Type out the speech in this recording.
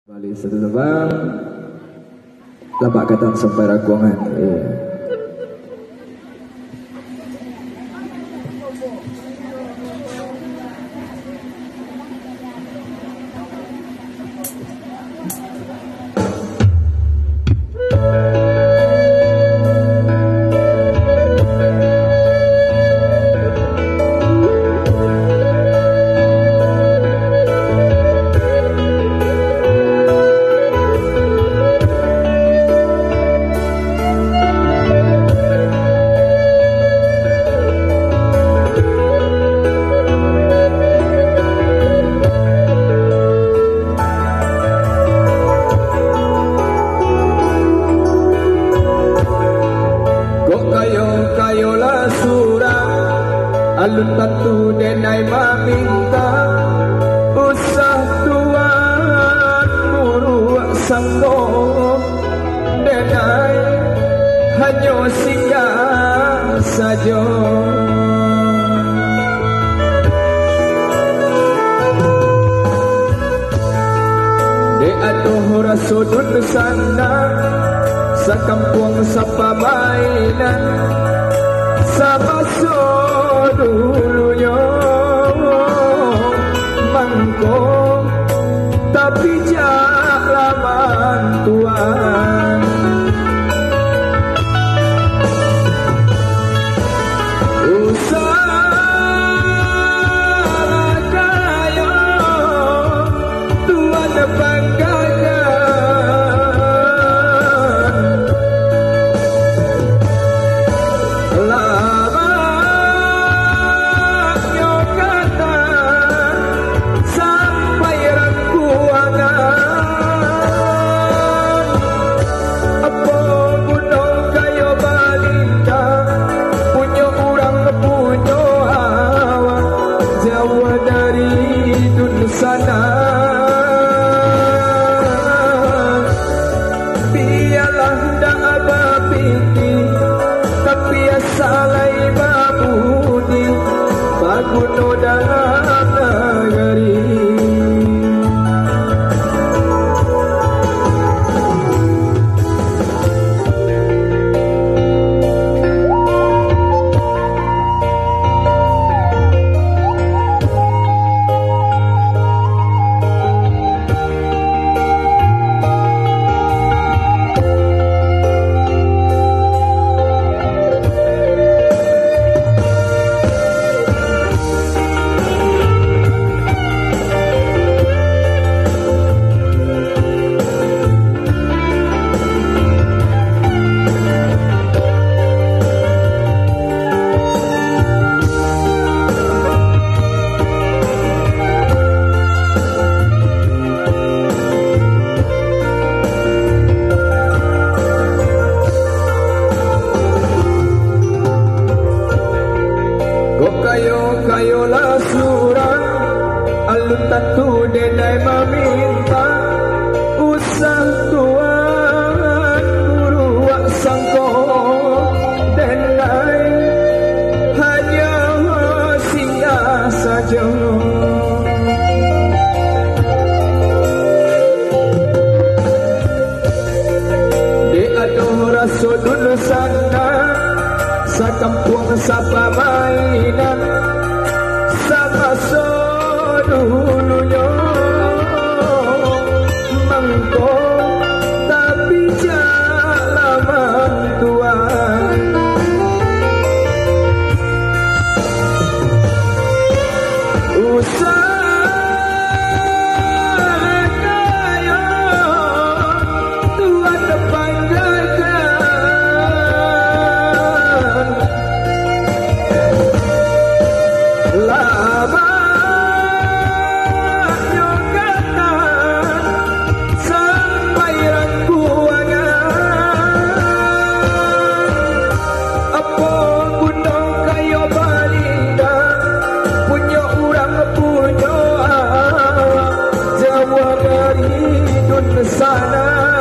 Balik satu tebang lapak kata sampai raguangan. Alun tatu denai meminta usah tuan muruak sanggo denai hanya singgah saja. De atuh rasudun sana sakampung sapa mainan sabaso dulunya mangko tapi jak laman tuan usah kaya tuan banggakan sana biarlah dak apa piti tapi asalai babudi baguno dalam negeri. Kayolah surang alun tatu denai meminta usah tuan buruak sangko denai hanya singgah saja. Di aduh rasudun sana sakampung sapa mainan sama dulunya mangko tapi jak laman tuan usah kaya tuan banggakan lama sana